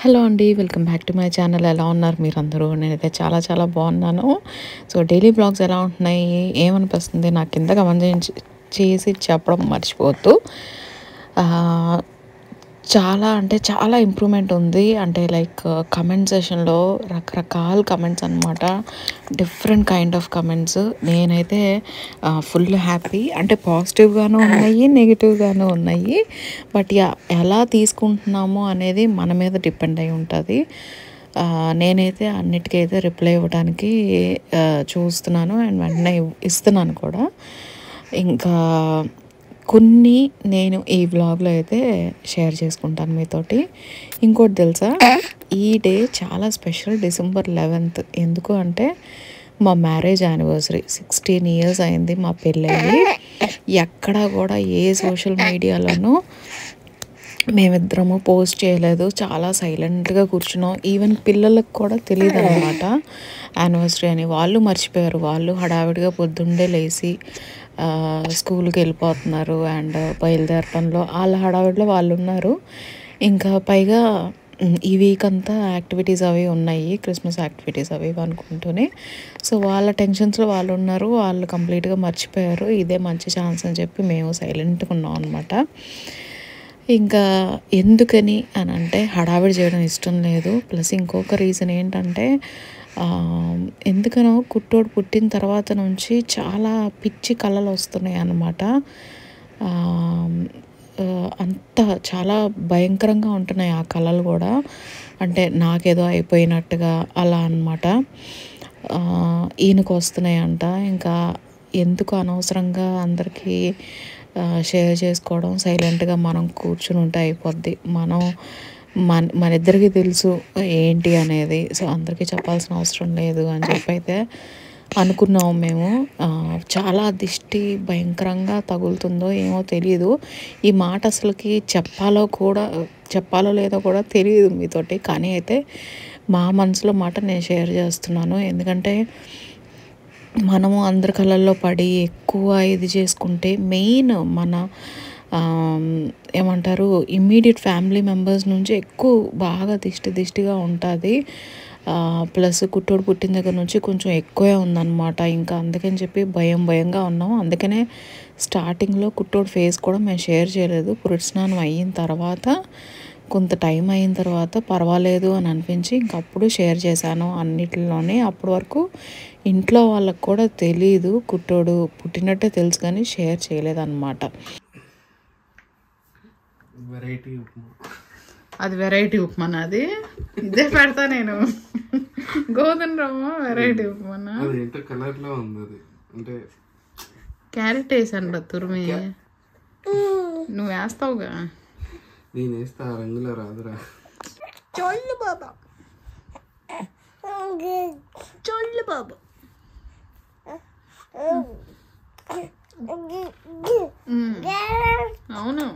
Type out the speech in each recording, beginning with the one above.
Hello అండి. Welcome back to my channel. ఎలా ఉన్నారు మీరందరూ? నేనైతే చాలా చాలా బాగున్నాను. సో డైలీ వ్లాగ్స్ ఎలా ఉంటున్నాయి, ఏమనిపిస్తుంది నాకు కింద కమెంట్ చేసి చెప్పడం మర్చిపోవద్దు. చాలా అంటే చాలా ఇంప్రూవ్మెంట్ ఉంది. అంటే లైక్ కమెంట్ సెషన్లో రకరకాల కమెంట్స్ అనమాట. Different kind of comments. నేనైతే ఫుల్ హ్యాపీ. అంటే పాజిటివ్గాను ఉన్నాయి, నెగిటివ్గాను ఉన్నాయి. బట్ ఎలా తీసుకుంటున్నాము అనేది మన మీద డిపెండ్ అయి ఉంటుంది. నేనైతే అన్నిటికైతే రిప్లై ఇవ్వడానికి చూస్తున్నాను అండ్ వెంటనే ఇస్తున్నాను కూడా. ఇంకా కొన్ని నేను ఈ వ్లాగ్లో అయితే షేర్ చేసుకుంటాను మీతోటి. ఇంకోటి తెలుసా, ఈ డే చాలా స్పెషల్. December 11th. ఎందుకు అంటే మా మ్యారేజ్ యానివర్సరీ. 16 years అయింది మా పెళ్ళి. ఎక్కడా కూడా ఏ సోషల్ మీడియాలోనూ మేమిద్దరము పోస్ట్ చేయలేదు. చాలా సైలెంట్గా కూర్చున్నాం. ఈవెన్ పిల్లలకు కూడా తెలియదు అనమాట యానివర్సరీ అని. వాళ్ళు మర్చిపోయారు. వాళ్ళు హడావిడిగా పొద్దున్నే లేచి స్కూల్కి వెళ్ళిపోతున్నారు అండ్ బయలుదేరటంలో వాళ్ళ హడావిడిలో వాళ్ళు ఉన్నారు. ఇంకా పైగా ఈ వీక్ అంతా యాక్టివిటీస్ అవి ఉన్నాయి, క్రిస్మస్ యాక్టివిటీస్ అవి అనుకుంటూనే. సో వాళ్ళ టెన్షన్స్లో వాళ్ళు ఉన్నారు. వాళ్ళు కంప్లీట్గా మర్చిపోయారు. ఇదే మంచి ఛాన్స్ అని చెప్పి మేము సైలెంట్గా ఉన్నాం అనమాట. ఇంకా ఎందుకని అని అంటే హడావిడి చేయడం ఇష్టం లేదు. ప్లస్ ఇంకొక రీజన్ ఏంటంటే ఎందుకనో కుట్టోడు పుట్టిన తర్వాత నుంచి చాలా పిచ్చి కళలు వస్తున్నాయి అన్నమాట. అంత చాలా భయంకరంగా ఉంటున్నాయి ఆ కళలు కూడా. అంటే నాకేదో అయిపోయినట్టుగా అలా అనమాట. ఈయనకు వస్తున్నాయంట. ఇంకా ఎందుకు అనవసరంగా అందరికీ షేర్ చేసుకోవడం, సైలెంట్గా మనం కూర్చుని ఉంటే అయిపోద్ది. మన ఇద్దరికి తెలుసు ఏంటి అనేది. సో అందరికీ చెప్పాల్సిన అవసరం లేదు అని చెప్పి అయితే అనుకున్నాము మేము. చాలా దిష్టి భయంకరంగా తగులుతుందో ఏమో తెలియదు. ఈ మాట అసలుకి చెప్పాలో లేదో కూడా తెలియదు మీతోటి. కానీ అయితే మా మనసులో మాట నేను షేర్ చేస్తున్నాను. ఎందుకంటే మనము అందరి కళల్లో పడి ఎక్కువ ఇది చేసుకుంటే మెయిన్ మన ఏమంటారు ఇమ్మీడియట్ ఫ్యామిలీ మెంబర్స్ నుంచి ఎక్కువ బాగా దిష్టిగా ఉంటుంది. ప్లస్ కుట్టోడు పుట్టిన దగ్గర నుంచి కొంచెం ఎక్కువే ఉందన్నమాట. ఇంకా అందుకని చెప్పి భయంగా ఉన్నాము. అందుకనే స్టార్టింగ్లో కుట్టోడు ఫేస్ కూడా మేము షేర్ చేయలేదు. పురుటి స్నానం అయిన తర్వాత కొంత టైం అయిన తర్వాత పర్వాలేదు అని అనిపించి ఇంకప్పుడు షేర్ చేశాను అన్నిటిలోనే. అప్పటి వరకు ఇంట్లో వాళ్ళకు కూడా తెలీదు, కుట్టోడు పుట్టినట్టే తెలుసు కానీ షేర్ చేయలేదన్నమాట. అది వెరైటీ ఉప్మా. అది ఇదే పెడతా నేను. గోధుమ రవ్వ వెరైటీ ఉప్మా. క్యారెట్ వేసాను తురిమి. నువ్వు వేస్తావుగా. నేను వేస్తా, రంగులో రాదురా. చొల్లు బాబా, చొల్లు బాబా. అవును.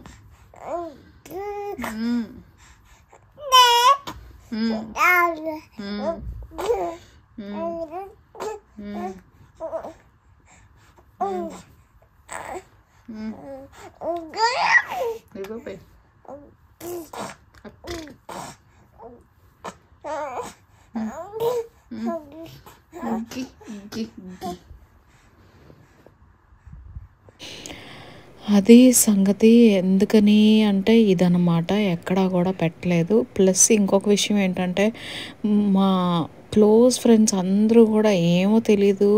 అది సంగతి. ఎందుకని అంటే ఇదన్నమాట, ఎక్కడా కూడా పెట్టలేదు. ప్లస్ ఇంకొక విషయం ఏంటంటే మా క్లోజ్ ఫ్రెండ్స్ అందరూ కూడా ఏమో తెలీదు,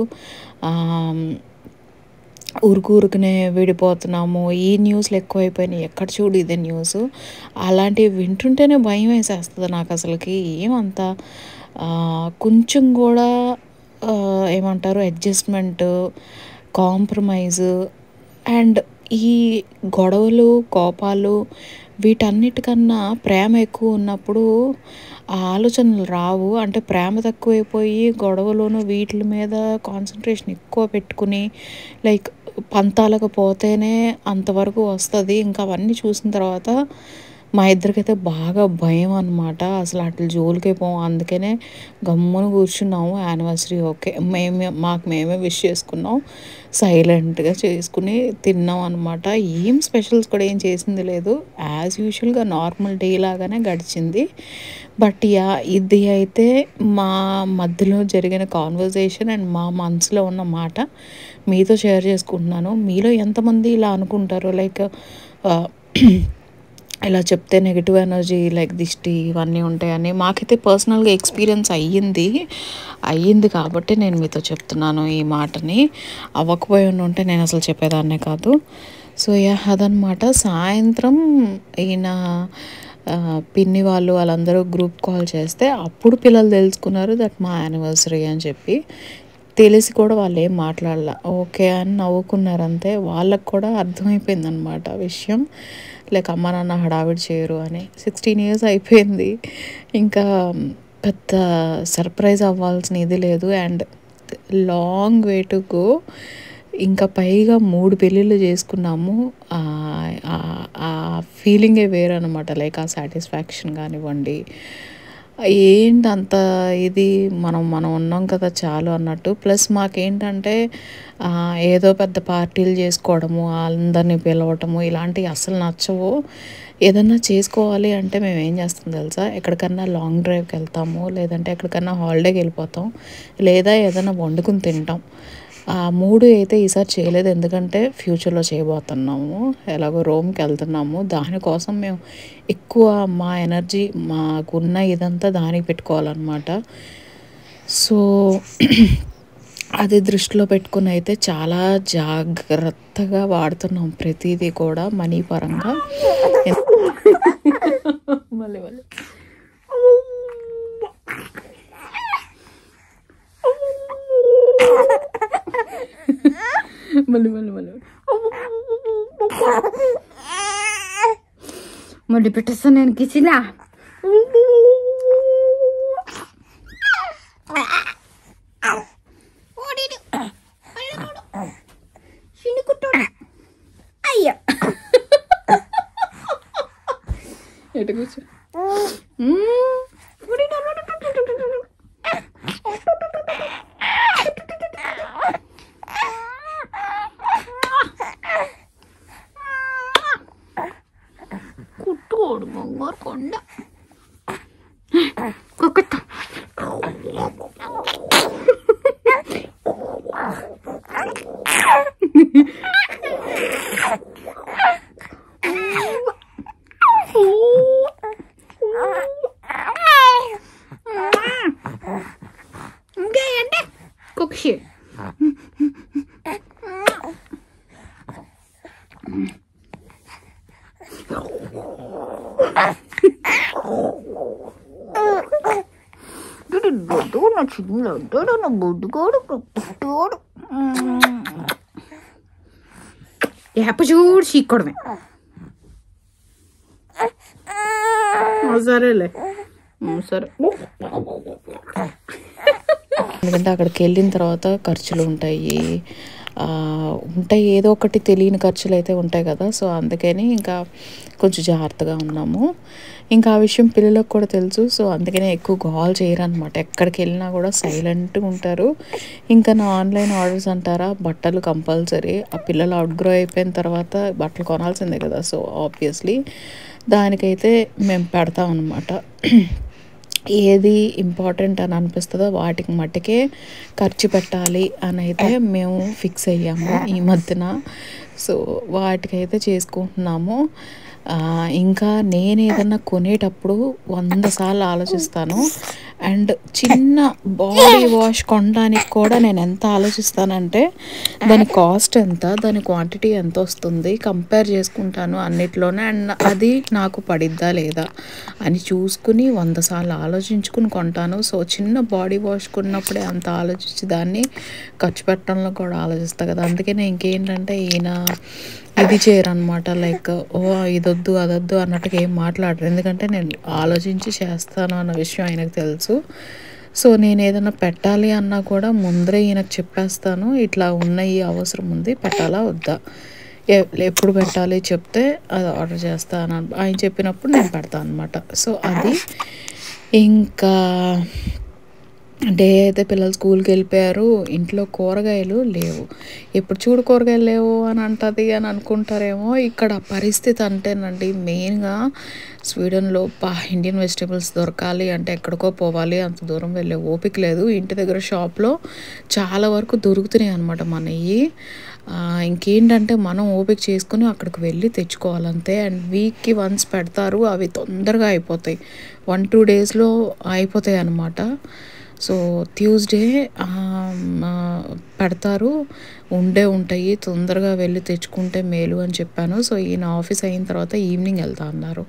ఊరుకునే విడిపోతున్నాము, ఈ న్యూస్లు ఎక్కువైపోయినాయి, ఎక్కడ చూడు ఇదే న్యూస్. అలాంటివి వింటుంటేనే భయం వేసేస్తుంది నాకు. అసలుకి ఏమంతా కొంచెం కూడా ఏమంటారు అడ్జస్ట్మెంట్, కాంప్రమైజ్ అండ్ ఈ గొడవలు కోపాలు వీటన్నిటికన్నా ప్రేమ ఎక్కువ ఉన్నప్పుడు ఆ ఆలోచనలు రావు. అంటే ప్రేమ తక్కువైపోయి గొడవలోను వీటి మీద కాన్సన్ట్రేషన్ ఎక్కువ పెట్టుకుని పంతాలకు పోతేనే అంతవరకు వస్తుంది. ఇంకా అవన్నీ చూసిన తర్వాత మా ఇద్దరికైతే బాగా భయం అనమాట. అసలు అట్ల జోలికే పోము. అందుకనే గమ్మున కూర్చున్నాము. Anniversary okay. మేమే విష్ చేసుకున్నాం. సైలెంట్‌గా చేసుకుని తిన్నాం అనమాట. ఏం స్పెషల్స్ కూడా ఏం చేసింది లేదు. యాజ్ యూజువల్‌గా నార్మల్ డే లాగానే గడిచింది. But yeah! ఇది అయితే మా మధ్యలో జరిగిన కాన్వర్జేషన్ అండ్ మా మనసులో ఉన్న మాట మీతో షేర్ చేసుకుంటున్నాను. మీలో ఎంతమంది ఇలా అనుకుంటారు? లైక్ ఆహ్, ఇలా చెప్తే నెగెటివ్ ఎనర్జీ లైక్ దిష్టి ఇవన్నీ ఉంటాయని. మాకైతే పర్సనల్‌గా ఎక్స్‌పీరియన్స్ అయ్యింది కాబట్టి నేను మీతో చెప్తున్నాను ఈ మాటని. అవ్వకపోయి ఉంటే నేను అసలు చెప్పేదాన్నే కాదు. So yeah! అదనమాట. సాయంత్రం ఈయన పిన్ని వాళ్ళందరూ గ్రూప్ కాల్ చేస్తే అప్పుడు పిల్లలు తెలుసుకున్నారు దట్ మా యానివర్సరీ అని చెప్పి. తెలిసి కూడా వాళ్ళేం మాట్లాడలా. ఓకే అని నవ్వుకున్నారు అంతే. వాళ్ళకి కూడా అర్థమైపోయిందనమాట విషయం. లైక్ అమ్మ నాన్న హడావిడి చేయరు అని. 16 ఇయర్స్ అయిపోయింది. ఇంకా పెద్ద సర్ప్రైజ్ అవ్వాల్సిన ఇది లేదు. And long way to go. ఇంకా పైగా 3 పెళ్ళిళ్ళు చేసుకున్నాము. ఆ ఫీలింగే వేరనమాట. లైక్ ఆ సాటిస్ఫాక్షన్ కానివ్వండి, ఏంటంత ఇది మనం ఉన్నాం కదా చాలు అన్నట్టు. ప్లస్ మాకేంటంటే ఏదో పెద్ద పార్టీలు చేసుకోవడము, అందరిని పిలవటము ఇలాంటివి అస్సలు నచ్చవు. ఏదన్నా చేసుకోవాలి అంటే మేము ఏం చేస్తాం తెలుసా? ఎక్కడికన్నా లాంగ్ డ్రైవ్‌కి వెళ్తాము, లేదంటే ఎక్కడికన్నా హాలిడేకి వెళ్ళిపోతాం, లేదా ఏదైనా వండుకుని తింటాం. 3 అయితే ఈసారి చేయలేదు. ఎందుకంటే ఫ్యూచర్‌లో చేయబోతున్నాము. ఎలాగో రోమ్‌కి వెళ్తున్నాము. దానికోసం మేము ఎక్కువ మా ఎనర్జీ మాకున్న ఇదంతా దానికి పెట్టుకోవాలన్నమాట. సో అది దృష్టిలో పెట్టుకుని అయితే చాలా జాగ్రత్తగా వాడుతున్నాం ప్రతీదీ కూడా మనీ పరంగా. మళ్ళీ మళ్ళీ పెట్టేస్తా నేను కిచిలా. అయ్యా ఎటు కూర్చో. కుట్టోడు మంగారు కొండ కుక్కత ఇంకా అంటే కుక్షి నా చిన్న నా బొడ్డుకోడు పుట్టోడు యాప చూడు చీక్కడమే. సరేలే సరే. ఎందుకంటే అక్కడికి వెళ్ళిన తర్వాత ఖర్చులు ఉంటాయి, ఏదో ఒకటి తెలియని ఖర్చులు అయితే ఉంటాయి కదా. సో అందుకని ఇంకా కొంచెం జాగ్రత్తగా ఉన్నాము. ఇంకా ఆ విషయం పిల్లలకు కూడా తెలుసు. సో అందుకనే ఎక్కువ కాల్ చేయరు అనమాట. ఎక్కడికి వెళ్ళినా కూడా సైలెంట్గా ఉంటారు. ఇంకా నా ఆన్లైన్ ఆర్డర్స్ అంటారా, బట్టలు కంపల్సరీ. ఆ పిల్లలు అవుట్గ్రో అయిపోయిన తర్వాత బట్టలు కొనాల్సిందే కదా. సో ఆబ్వియస్లీ దానికైతే మేము పెడతాం అనమాట. ఏది ఇంపార్టెంట్ అని అనిపిస్తుందో వాటికి మట్టుకే ఖర్చు పెట్టాలి అని అయితే మేము ఫిక్స్ అయ్యాము ఈ మధ్యన. సో వాటికైతే చేసుకుంటున్నాము. ఇంకా నేను ఏదన్నా కొనేటప్పుడు 100 సార్లు ఆలోచిస్తాను. అండ్ చిన్న బాడీ వాష్ కొనడానికి కూడా నేను ఎంత ఆలోచిస్తానంటే దాని కాస్ట్ ఎంత, దాని క్వాంటిటీ ఎంత వస్తుంది కంపేర్ చేసుకుంటాను అన్నిట్లోనే. అండ్ అది నాకు పడిద్దా లేదా అని చూసుకుని 100 సార్లు ఆలోచించుకుని కొంటాను. సో చిన్న బాడీ వాష్ కొన్నప్పుడే అంత ఆలోచించి దాన్ని ఖర్చు పెట్టడంలో కూడా ఆలోచిస్తాను కదా. అందుకనే ఇంకేంటంటే ఈయన ఇది చేయరనమాట. లైక్ ఇదొద్దు అదొద్దు అన్నట్టుగా ఏం మాట్లాడరు. ఎందుకంటే నేను ఆలోచించి చేస్తాను అన్న విషయం ఆయనకు తెలుసు. సో నేను ఏదైనా పెట్టాలి అన్నా కూడా ముందరే ఈయనకు చెప్పేస్తాను, ఇట్లా ఉన్నాయి అవసరం ఉంది, పెట్టాలా వద్దా. ఎప్పుడు పెట్టాలి చెప్తే అది ఆర్డర్ చేస్తాను. ఆయన చెప్పినప్పుడు నేను పెడతాను అనమాట. సో అది ఇంకా డే అయితే పిల్లలు స్కూల్కి వెళ్ళిపోయారు. ఇంట్లో కూరగాయలు లేవు. ఎప్పుడు చూడు కూరగాయలు లేవు అని అంటుంది అని అనుకుంటారేమో. ఇక్కడ పరిస్థితి అంటేనండి, మెయిన్గా స్వీడన్లో ఇండియన్ వెజిటేబుల్స్ దొరకాలి అంటే ఎక్కడికో పోవాలి, అంత దూరం వెళ్ళే ఓపిక లేదు. ఇంటి దగ్గర షాప్లో చాలా వరకు దొరుకుతున్నాయి అనమాట మనవి. ఇంకేంటంటే మనం ఓపిక చేసుకుని అక్కడికి వెళ్ళి తెచ్చుకోవాలంతే. అండ్ వీక్కి వన్స్ పెడతారు, అవి తొందరగా అయిపోతాయి, 1-2 డేస్లో అయిపోతాయి అన్నమాట. సో ట్యూస్డే పెడతారు, ఉంటాయి, తొందరగా వెళ్ళి తెచ్చుకుంటే మేలు అని చెప్పాను. సో ఈయన ఆఫీస్ అయిన తర్వాత ఈవినింగ్ వెళ్తా అన్నారు.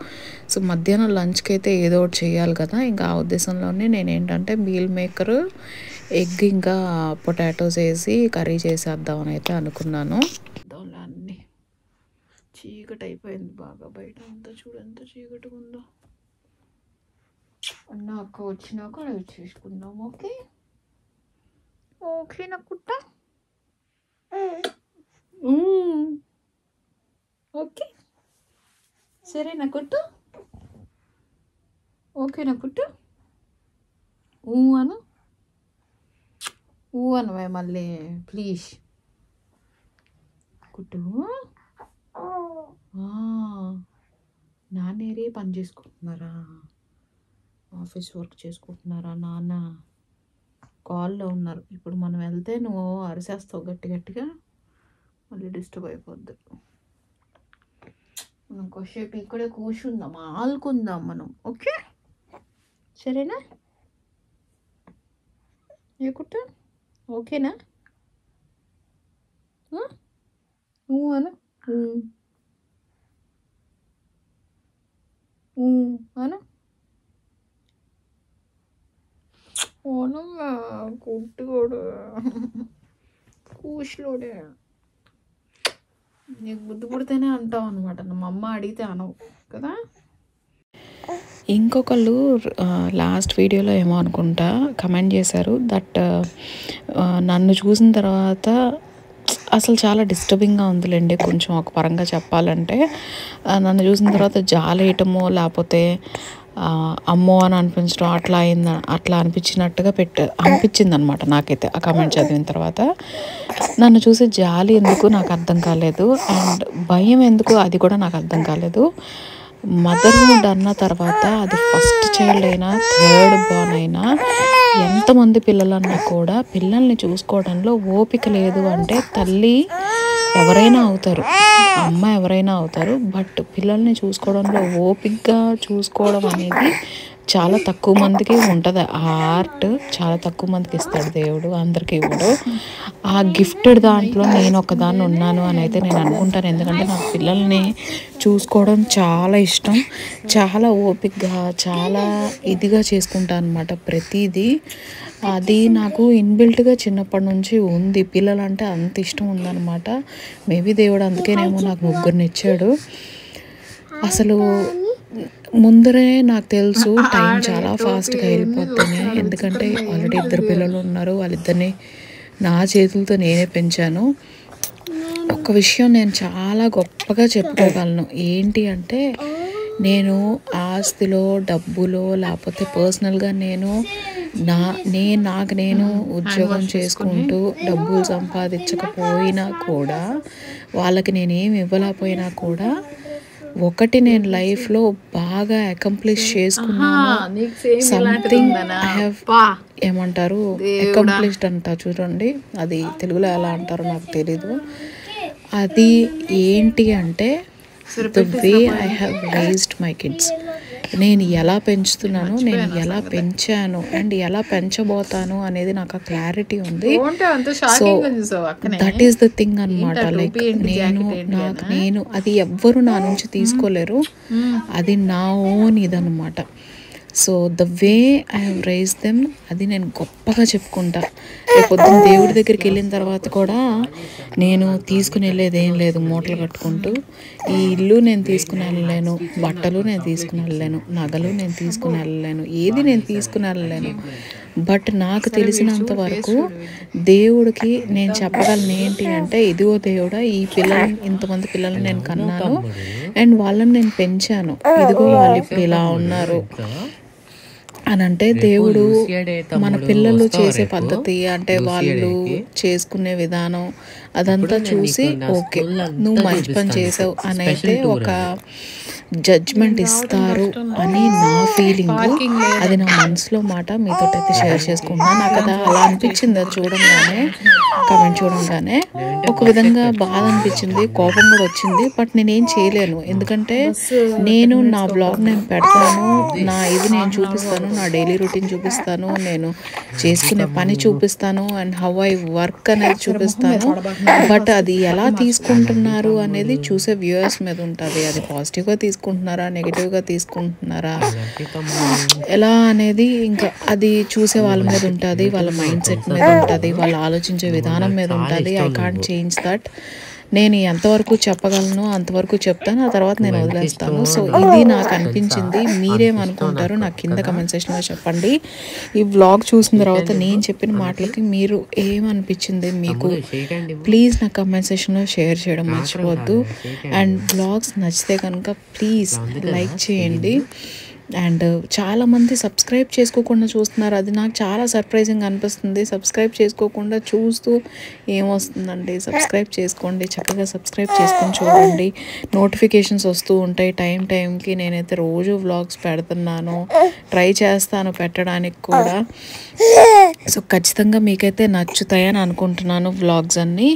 సో మధ్యాహ్నం లంచ్కి అయితే ఏదో ఒకటి చేయాలి కదా. ఇంకా ఆ ఉద్దేశంలోనే నేను ఏంటంటే మీల్ మేకర్, ఎగ్ ఇంకా పొటాటోస్ వేసి కర్రీ చేసేద్దామని అయితే అనుకున్నాను. అన్నీ చీకటి అయిపోయింది బాగా, బయట అంతా చూడు ఎంత చీకటిగా ఉందో. నాకు వచ్చినాక అవి చేసుకుందాం. ఓకే ఓకే నా కుట్ట. ఓకే సరే నా కుట్టు. ఓకే నా కుట్టు. అను అనవే మళ్ళీ ప్లీజ్. కుట్టు. నాన్నేరే పని చేసుకుంటున్నారా, ఆఫీస్ వర్క్ చేసుకుంటున్నారా? నాన్న కాల్లో ఉన్నారు. ఇప్పుడు మనం వెళ్తే నువ్వు అరిసేస్తావు గట్టిగా, మళ్ళీ డిస్టర్బ్ అయిపోద్ది. మనం కొద్దిసేపు ఇక్కడే కూర్చుందాం, ఆలుకుందాం మనం. ఓకే సరేనా? ఏ కుట్ట ఓకేనా? అను అను ఓనమ్మా కుట్టుకోడు, కూసులోడే. నీకు బుద్ధి పుడితేనే అంటావు అనమాట, మా అమ్మ అడిగితే అనవు కదా. ఇంకొకళ్ళు లాస్ట్ వీడియోలో ఏమో అనుకుంటా కమెంట్ చేశారు దట్ నన్ను చూసిన తర్వాత అసలు చాలా డిస్టర్బింగ్గా ఉందిలేండి కొంచెం ఒక పరంగా చెప్పాలంటే. నన్ను చూసిన తర్వాత జాలేయటమో లేకపోతే అమ్మో అని అనిపించడం అట్లా అనిపించినట్టుగా అనిపించింది అనమాట నాకైతే ఆ కమెంట్ చదివిన తర్వాత. నన్ను చూసి జాలి ఎందుకు నాకు అర్థం కాలేదు, అండ్ భయం ఎందుకు అది కూడా నాకు అర్థం కాలేదు. మదర్హుడ్ అన్న తర్వాత అది ఫస్ట్ చైల్డ్ అయినా థర్డ్ బార్న్ అయినా ఎంతమంది పిల్లలన్నా కూడా పిల్లల్ని చూసుకోవడంలో ఓపిక లేదు అంటే తల్లి ఎవరైనా అవుతారు, అమ్మ ఎవరైనా అవుతారు, బట్ పిల్లల్ని చూసుకోవడంలో ఓపికగా చూసుకోవడం అనేది చాలా తక్కువ మందికి ఉంటుంది. ఆ ఆర్ట్ చాలా తక్కువ మందికి ఇస్తాడు దేవుడు, అందరికీ ఇవ్వడు. ఆ గిఫ్టెడ్ దాంట్లో నేను ఒకదాన్ని ఉన్నాను అని అయితే నేను అనుకుంటాను. ఎందుకంటే నాకు పిల్లల్ని చూసుకోవడం చాలా ఇష్టం, చాలా ఓపికగా చాలా ఇదిగా చేసుకుంటాను అనమాట ప్రతిదీ. అది నాకు ఇన్బిల్ట్గా చిన్నప్పటి నుంచి ఉంది, పిల్లలంటే అంత ఇష్టం ఉందన్నమాట. మేబీ దేవుడు అందుకేనేమో నాకు ముగ్గురిని ఇచ్చాడు. అసలు ముందరే నాకు తెలుసు టైం చాలా ఫాస్ట్గా వెళ్ళిపోతుంది, ఎందుకంటే ఆల్రెడీ 2 పిల్లలు ఉన్నారు, వాళ్ళిద్దరిని నా చేతులతో నేనే పెంచాను. ఒక విషయం నేను చాలా గొప్పగా చెప్పుకోగలను ఏంటి అంటే, నేను ఆస్తిలో డబ్బులో లేకపోతే పర్సనల్గా నాకు నేను ఉద్యోగం చేసుకుంటూ డబ్బులు సంపాదించకపోయినా కూడా, వాళ్ళకి నేనేమి ఇవ్వలేకపోయినా కూడా, ఒకటి నేను లైఫ్లో బాగా అకంప్లిష్ చేసుకున్నాను. సంథింగ్ ఐ హ్యావ్ ఏమంటారు అకంప్లిష్డ్ అంట చూడండి, అది తెలుగులో ఎలా అంటారో నాకు తెలీదు. అది ఏంటి అంటే the way I have raised my kids. నేను ఎలా పెంచుతున్నాను, నేను ఎలా పెంచాను అండ్ ఎలా పెంచబోతాను అనేది నాకు ఆ క్లారిటీ ఉంది. So that is the thing అనమాట. లైక్ నేను అది ఎవ్వరు నా నుంచి తీసుకోలేరు, అది నా ఓన్ ఇదనమాట. So the way I have raise them అది నేను గొప్పగా చెప్పుకుంటా. రేపొద్దున దేవుడి దగ్గరికి వెళ్ళిన తర్వాత కూడా నేను తీసుకుని వెళ్ళేది ఏం లేదు మూటలు కట్టుకుంటూ. ఈ ఇల్లు నేను తీసుకుని వెళ్ళలేను, బట్టలు నేను తీసుకుని వెళ్ళలేను, నగలు నేను తీసుకుని వెళ్ళలేను, ఏది నేను తీసుకుని వెళ్ళలేను. బట్ నాకు తెలిసినంత వరకు దేవుడికి నేను చెప్పగలను ఏంటి అంటే, ఇదిగో దేవుడా, ఈ పిల్లలు ఇంతమంది పిల్లల్ని నేను కన్నాను అండ్ వాళ్ళని నేను పెంచాను, ఇదిగో వాళ్ళు ఇప్పుడు ఇలా ఉన్నారు అని అంటే, దేవుడు మన పిల్లలు చేసే పద్ధతి అంటే వాళ్ళు చేసుకునే విధానం అదంతా చూసి ఓకే నువ్వు మంచి పని చేసావు అని అయితే ఒక జడ్జ్మెంట్ ఇస్తారు అని నా ఫీలింగ్. అది నా మనసులో మాట మీతో అయితే షేర్ చేసుకుంటున్నాను. నాకు అది అలా అనిపించింది, అది చూడంగానే, కమెంట్ చూడంగానే ఒక విధంగా బాధ అనిపించింది, కోపం కూడా వచ్చింది. బట్ నేనేం చేయలేను, ఎందుకంటే నేను నా బ్లాగ్ నేను పెడతాను, నా ఇది నేను చూపిస్తాను, నా డైలీ రొటీన్ చూపిస్తాను, నేను చేసుకునే పని చూపిస్తాను అండ్ హౌ ఐ వర్క్ అనేది చూపిస్తాను. బట్ అది ఎలా తీసుకుంటున్నారు అనేది చూసే వ్యూయర్స్ మీద ఉంటుంది. అది పాజిటివ్గా తీసుకుంటున్నారా, నెగిటివ్గా తీసుకుంటున్నారా, ఎలా అనేది ఇంకా అది చూసే వాళ్ళ మీద ఉంటుంది, వాళ్ళ మైండ్ సెట్ మీద ఉంటుంది, వాళ్ళు ఆలోచించే విధానం మీద ఉంటుంది. I can't change that. నేను ఎంతవరకు చెప్పగలను అంతవరకు చెప్తాను, ఆ తర్వాత నేను వదిలేస్తాను. సో ఇది నాకు అనిపించింది. మీరేమనుకుంటారు నాకు కింద కమెంట్ సెక్షన్లో చెప్పండి. ఈ వ్లాగ్ చూసిన తర్వాత నేను చెప్పిన మాటలకి మీరు ఏమనిపించింది మీకు, ప్లీజ్ నా కమెంట్ సెక్షన్లో షేర్ చేయడం మర్చిపోవద్దు. అండ్ వ్లాగ్స్ నచ్చితే కనుక ప్లీజ్ లైక్ చేయండి. అండ్ చాలామంది సబ్స్క్రైబ్ చేసుకోకుండా చూస్తున్నారు, అది నాకు చాలా సర్ప్రైజింగ్ అనిపిస్తుంది. సబ్స్క్రైబ్ చేసుకోకుండా చూస్తూ ఏమొస్తుందండి, సబ్స్క్రైబ్ చేసుకోండి, చక్కగా సబ్స్క్రైబ్ చేసుకొని చూడండి, నోటిఫికేషన్స్ వస్తూ ఉంటాయి టైంకి. నేనైతే రోజు వ్లాగ్స్ పెడుతున్నాను, ట్రై చేస్తాను పెట్టడానికి కూడా. సో ఖచ్చితంగా మీకైతే నచ్చుతాయని అనుకుంటున్నాను వ్లాగ్స్ అన్నీ.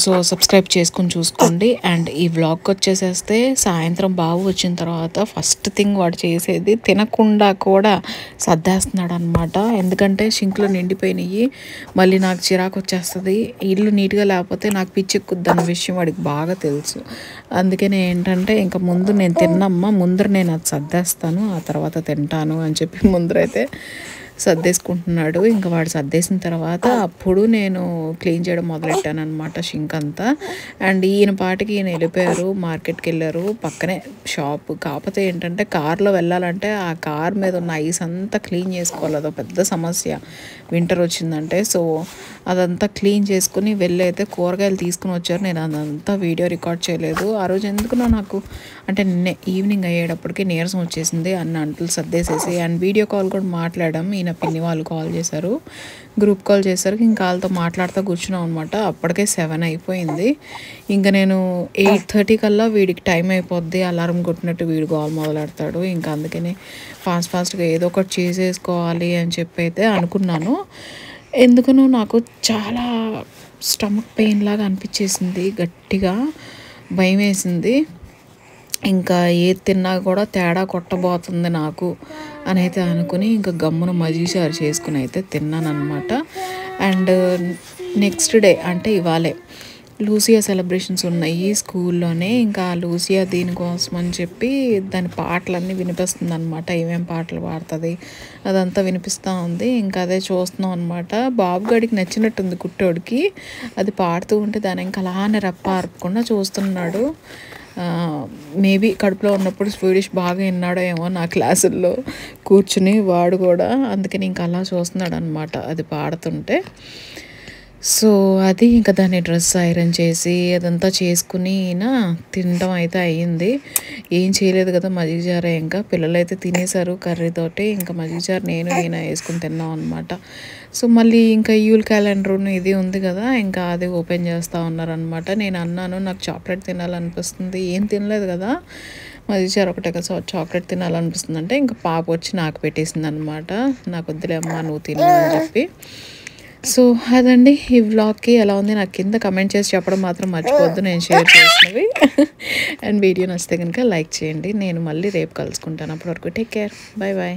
సో సబ్స్క్రైబ్ చేసుకొని చూసుకోండి. అండ్ ఈ వ్లాగ్కి వచ్చేసేస్తే, సాయంత్రం బాబు వచ్చిన తర్వాత ఫస్ట్ థింగ్ వాడు చేసేది తినకుండా కూడా సర్దేస్తున్నాడు అనమాట. ఎందుకంటే షింక్లో నిండిపోయినాయి, మళ్ళీ నాకు చిరాకు వచ్చేస్తుంది, ఇల్లు నీట్గా లేకపోతే నాకు పిచ్చెక్కుద్ది అన్న విషయం వాడికి బాగా తెలుసు. అందుకనే ఏంటంటే ఇంకా ముందు నేను తిన్నమ్మా, ముందర నేను అది సర్దేస్తాను, ఆ తర్వాత తింటాను అని చెప్పి ముందరైతే సర్దేసుకుంటున్నాడు. ఇంకా వాడు సర్దేసిన తర్వాత అప్పుడు నేను క్లీన్ చేయడం మొదలెట్టాను అనమాట షింక్ అంతా. అండ్ ఈయన పాటికి ఈయన వెళ్ళిపోయారు, మార్కెట్కి వెళ్ళారు, పక్కనే షాప్. కాకపోతే ఏంటంటే కార్లో వెళ్ళాలంటే ఆ కార్ మీద ఉన్న ఐస్ అంతా క్లీన్ చేసుకోవాలి, అదో పెద్ద సమస్య వింటర్ వచ్చిందంటే. సో అదంతా క్లీన్ చేసుకుని వెళ్ళి అయితే కూరగాయలు తీసుకుని వచ్చారు. నేను అదంతా వీడియో రికార్డ్ చేయలేదు ఆ రోజు, ఎందుకునో నాకు అంటే ఈవినింగ్ అయ్యేటప్పటికి నీరసం వచ్చేసింది, అన్న అంటులు సర్దేసేసి. అండ్ వీడియో కాల్ కూడా మాట్లాడాం, ఈయన పిన్ని వాళ్ళు కాల్ చేశారు, గ్రూప్ కాల్ చేశారు. ఇంకా వాళ్ళతో మాట్లాడుతూ కూర్చున్నాం అనమాట. అప్పటికే 7 అయిపోయింది. ఇంకా నేను 8:30 కల్లా వీడికి టైం అయిపోద్ది, అలారం కొట్టినట్టు వీడు గోల్ మొదలెడతాడు. ఇంకా అందుకని ఫాస్ట్గా ఏదో ఒకటి చేసేసుకోవాలి అని చెప్పి అయితే అనుకున్నాను. ఎందుకనో నాకు చాలా స్టమక్ పెయిన్ లాగా అనిపించేసింది, గట్టిగా భయం వేసింది. ఇంకా ఏది తిన్నా కూడా తేడా కొట్టబోతుంది నాకు అని అయితే అనుకుని ఇంకా గమ్మున మజ్జిగచారు చేసుకుని అయితే తిన్నాను అనమాట. అండ్ నెక్స్ట్ డే అంటే ఇవాళే లూసియా సెలబ్రేషన్స్ ఉన్నాయి స్కూల్లోనే. ఇంకా లూసియా దీనికోసం అని చెప్పి దాని పాటలన్నీ వినిపిస్తుంది అనమాట, ఏమేమి పాటలు పాడుతుంది అదంతా వినిపిస్తూ ఉంది. ఇంకా అదే చూస్తున్నాం అనమాట. బాబు గడికి నచ్చినట్టుంది కుట్టోడికి, అది పాడుతూ ఉంటే దాని ఇంకా అలానే రెప్ప ఆర్పకుండా చూస్తున్నాడు. మేబీ కడుపులో ఉన్నప్పుడు స్వీడిష్ బాగా విన్నాడో ఏమో నా క్లాసుల్లో కూర్చుని వాడు కూడా, అందుకని ఇంకా అలా చూస్తున్నాడు అనమాట అది పాడుతుంటే. సో అది ఇంకా దాన్ని డ్రెస్ ఐరన్ చేసి అదంతా చేసుకుని తినడం అయితే అయ్యింది. ఏం చేయలేదు కదా మజ్జిగచారు, ఇంకా పిల్లలు అయితే తినేశారు కర్రీతోటి. ఇంకా మజ్జిగచారు నేను వేసుకుని తిన్నాం అనమాట. సో మళ్ళీ ఇంకా యూల్ క్యాలెండర్ ఇది ఉంది కదా, ఇంకా అది ఓపెన్ చేస్తూ ఉన్నారనమాట. నేను అన్నాను నాకు చాక్లెట్ తినాలనిపిస్తుంది, ఏం తినలేదు కదా మజ్జిగచారు ఒకటే కదా చాక్లెట్ తినాలనిపిస్తుంది అంటే ఇంకా పాప వచ్చి నాకు పెట్టేసింది అనమాట. నాకు వద్దులే అమ్మా నువ్వు తిను అని చెప్పి. సో అదండి ఈ వ్లాగ్కి ఎలా ఉంది నాకు కింద కమెంట్ చేసి చెప్పడం మాత్రం మర్చిపోవద్దు, నేను షేర్ చేసినవి. అండ్ వీడియో నచ్చితే కనుక లైక్ చేయండి. నేను మళ్ళీ రేపు కలుసుకుంటాను, అప్పటి వరకు టేక్ కేర్, బాయ్ బాయ్.